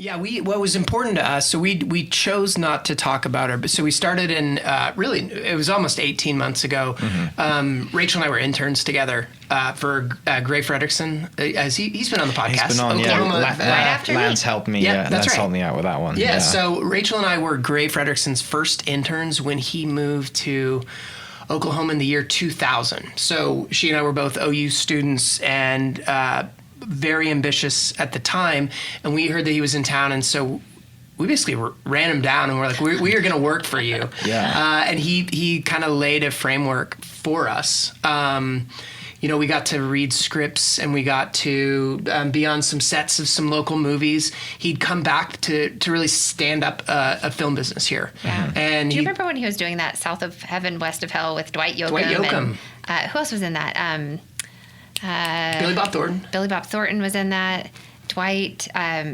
Yeah, what was important to us, so we chose not to talk about her. So we started in, really, it was almost 18 months ago. Rachel and I were interns together for Gray Fredrickson. He's been on the podcast. He's been on, Oklahoma, yeah. Right after Lance helped me. Yeah, Yeah, that's Lance right. helped me out with that one. Yeah, so Rachel and I were Gray Fredrickson's first interns when he moved to Oklahoma in the year 2000. So she and I were both OU students and very ambitious at the time, and we heard that he was in town, and so we basically ran him down, and we're like, we are going to work for you. Yeah. And he kind of laid a framework for us. We got to read scripts, and we got to be on some sets of some local movies. He'd come back to really stand up a film business here. Yeah. And do you remember when he was doing that South of Heaven, West of Hell with Dwight Yoakam? Dwight Yoakam. And, who else was in that? Billy Bob Thornton. Billy Bob Thornton was in that. Dwight,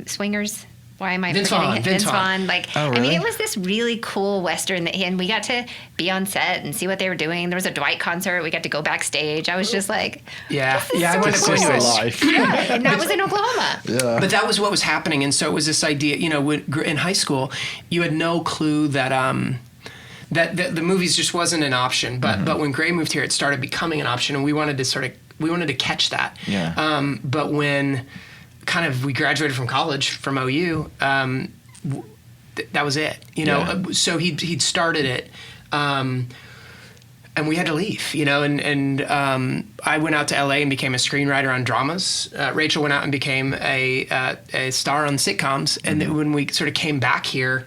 Swingers. Why am I Vince forgetting Vaughn. it? Vince Vaughn. Like, Oh, I mean, really? it was this really cool Western, and we got to be on set and see what they were doing. There was a Dwight concert. We got to go backstage. I was just like, Yeah. this is Yeah, I so went to cool. go to life. Yeah, and that was in Oklahoma. Yeah. But that was what was happening, and so it was this idea. In high school, you had no clue that that the movies just wasn't an option. But when Gray moved here, it started becoming an option, and we wanted to catch that. Yeah. But when kind of we graduated from college from OU, that was it. Yeah. So he'd started it. And we had to leave, and I went out to LA and became a screenwriter on dramas. Rachel went out and became a star on sitcoms. And then when we sort of came back here,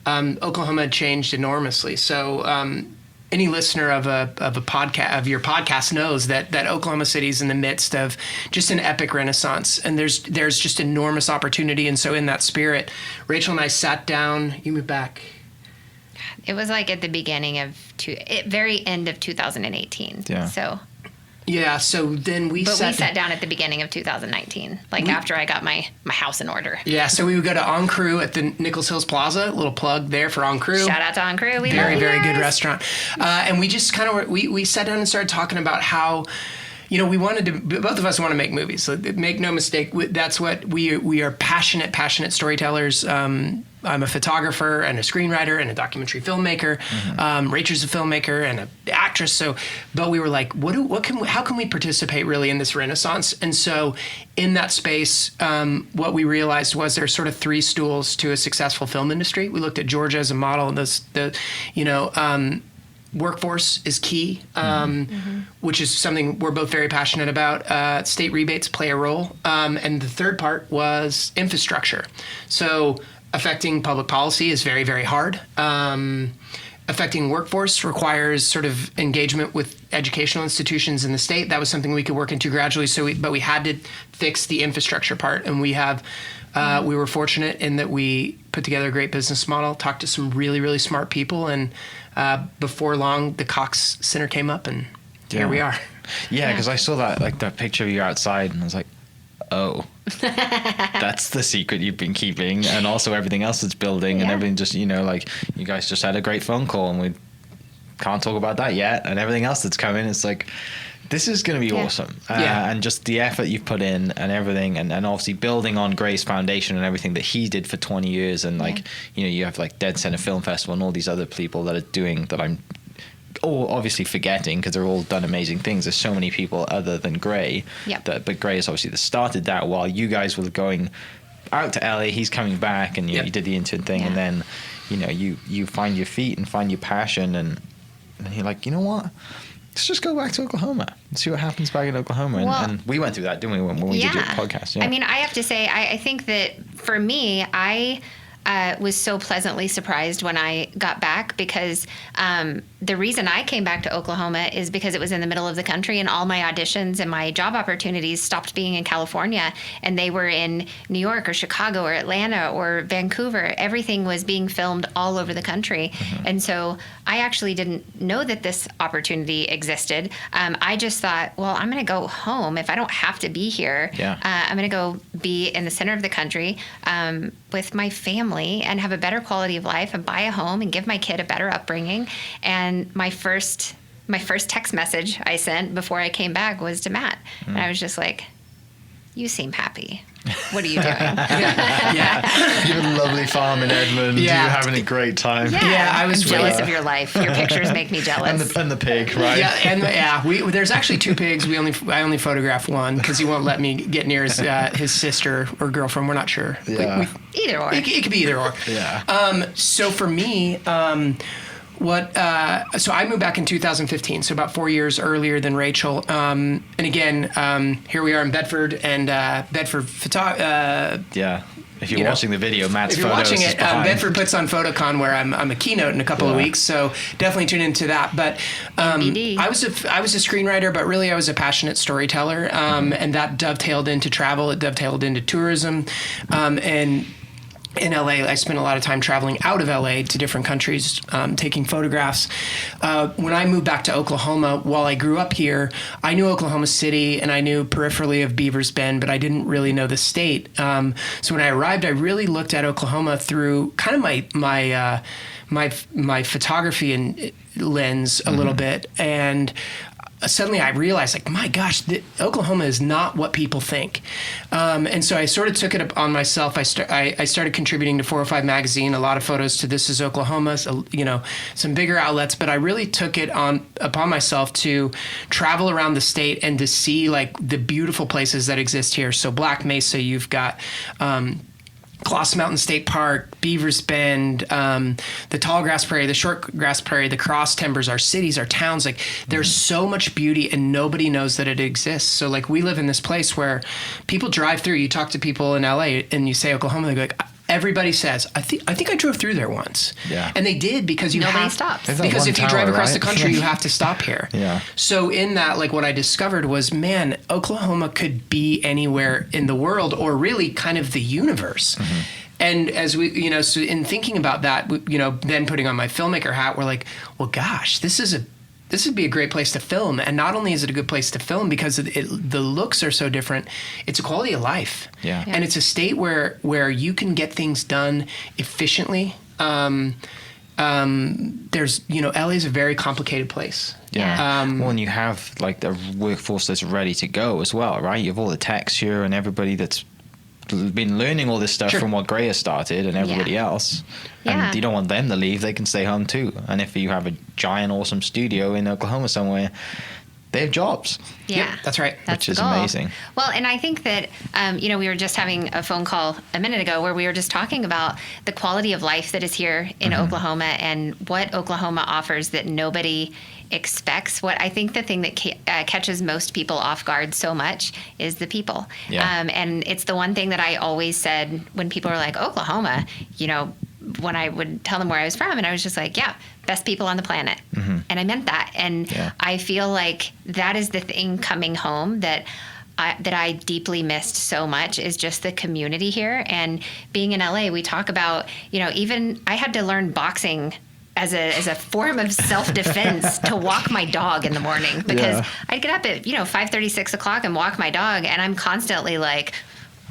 Oklahoma had changed enormously. So any listener of your podcast knows that Oklahoma City is in the midst of just an epic renaissance, and there's just enormous opportunity. And so in that spirit, Rachel and I sat down. You moved back. It was like at the beginning of very end of 2018. Yeah. So. Yeah. So then we sat down at the beginning of 2019, after I got my house in order. Yeah. So we would go to On Crew at the Nichols Hills Plaza. Little plug there for On Crew. Shout out to On Crew. Very, very good restaurant. And we just kind of we sat down and started talking about how, we wanted to. Both of us want to make movies. So make no mistake. That's what we are passionate storytellers. I'm a photographer and a screenwriter and a documentary filmmaker. Rachel's a filmmaker and an actress. So, but we were like, how can we participate really in this renaissance? And so, in that space, what we realized was there's sort of three stools to a successful film industry. We looked at Georgia as a model, and workforce is key, which is something we're both very passionate about. State rebates play a role. And the third part was infrastructure. So affecting public policy is very, very hard. Affecting workforce requires sort of engagement with educational institutions in the state. That was something we could work into gradually. But we had to fix the infrastructure part. And we were fortunate in that we put together a great business model, talked to some really, really smart people. And before long, the Cox Center came up, and here we are. Yeah, because I saw that picture of you outside, and I was like, oh, that's the secret you've been keeping, and also everything else that's building, and everything just, you guys just had a great phone call, and we can't talk about that yet, and everything else that's coming, it's like, this is going to be awesome. And just the effort you've put in and everything, and obviously building on Gray's foundation and everything that he did for 20 years, and you have like Dead Center Film Festival and all these other people that are doing that I'm obviously forgetting because they're all done amazing things. There's so many people other than Gray. But Gray is obviously that started that while you guys were going out to LA. He's coming back, and you did the intern thing, and then you find your feet and find your passion, and you're like, you know what? Let's just go back to Oklahoma and see what happens back in Oklahoma. And we went through that, didn't we, when we did your podcast? Yeah. I mean, I have to say, I think that for me, I was so pleasantly surprised when I got back, because the reason I came back to Oklahoma is because it was in the middle of the country, and all my auditions and my job opportunities stopped being in California, and they were in New York or Chicago or Atlanta or Vancouver. Everything was being filmed all over the country. And so I actually didn't know that this opportunity existed. I just thought, well, I'm going to go home if I don't have to be here. I'm going to go be in the center of the country with my family and have a better quality of life and buy a home and give my kid a better upbringing. And my first text message I sent before I came back was to Matt. And I was just like, You seem happy. What are you doing? Yeah. You have a lovely farm in Edmond. Yeah. You're having a great time. Yeah, I was I'm jealous of your life. Your pictures make me jealous. And the pig, right? Yeah, there's actually 2 pigs. I only photographed one because he won't let me get near his sister or girlfriend. We're not sure. Yeah. Either or. It could be either or. Yeah. So for me, so I moved back in 2015, so about 4 years earlier than Rachel. And again, here we are in Bedford, and Bedford Yeah. If you're watching the video, Matt's if you're photos watching is it, behind. Bedford puts on PhotoCon where I'm a keynote in a couple of weeks, so definitely tune into that. But NBD. I was a screenwriter, but really I was a passionate storyteller, and that dovetailed into travel. It dovetailed into tourism, and in LA, I spent a lot of time traveling out of LA to different countries, taking photographs. When I moved back to Oklahoma, while I grew up here, I knew Oklahoma City and I knew peripherally of Beavers Bend, but I didn't really know the state. So when I arrived, I really looked at Oklahoma through kind of my photography and lens a little bit, and suddenly I realized, like, my gosh, Oklahoma is not what people think. And so I sort of took it upon myself. I started contributing to 405 magazine, a lot of photos to This Is Oklahoma, some bigger outlets, but I really took it upon myself to travel around the state and to see like the beautiful places that exist here. So Black Mesa, you've got Gloss Mountain State Park, Beavers Bend, the tall grass prairie, the short grass prairie, the cross timbers, our cities, our towns. Like there's so much beauty and nobody knows that it exists. So like we live in this place where people drive through. You talk to people in LA and you say Oklahoma, they go like, everybody says, I think I drove through there once. Yeah. And they did because Nobody stops. There's that because one if you tower, drive across the right? country, you have to stop here. Yeah. So in that, like what I discovered was, man, Oklahoma could be anywhere in the world or really kind of the universe. Mm-hmm. And as we, so in thinking about that, then putting on my filmmaker hat, we're like, well, gosh, this would be a great place to film. And not only is it a good place to film because the looks are so different, it's a quality of life. Yeah. And it's a state where you can get things done efficiently. There's, LA is a very complicated place. Yeah. Well, and you have like the workforce that's ready to go as well, right? You have all the techs here and everybody that's been learning all this stuff from what Gray has started and everybody else. Yeah. And you don't want them to leave. They can stay home too. And if you have a giant, awesome studio in Oklahoma somewhere, they have jobs. Yeah, Yep, that's right. Which the is goal. amazing. Well, and I think that, we were just having a phone call a minute ago where we were just talking about the quality of life that is here in Oklahoma and what Oklahoma offers that nobody expects. What I think the thing that catches most people off guard so much is the people. Yeah. And it's the one thing that I always said when people are like, Oklahoma, when I would tell them where I was from, and I was just like, yeah, best people on the planet. Mm-hmm. And I meant that. And I feel like that is the thing coming home that I deeply missed so much is just the community here. And being in LA, we talk about, even I had to learn boxing as a form of self-defense to walk my dog in the morning because I'd get up at 5:30, 6 o'clock and walk my dog, and I'm constantly like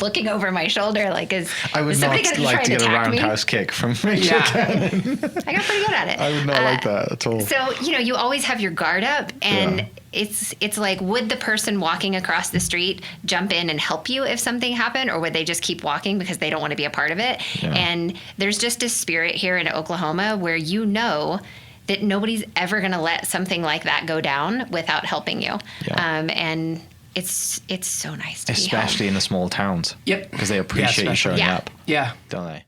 looking over my shoulder like is I would somebody not gonna like try to and get a attack me? roundhouse kick from Rachel Cannon. I got pretty good at it. I would not like that at all. So you always have your guard up, and it's like, would the person walking across the street jump in and help you if something happened, or would they just keep walking because they don't want to be a part of it? Yeah. And there's just a spirit here in Oklahoma where that nobody's ever going to let something like that go down without helping you. Yeah. And it's so nice to Especially be home. in the small towns. Yep. Because they appreciate you especially. showing Yeah. up, Yeah. don't they?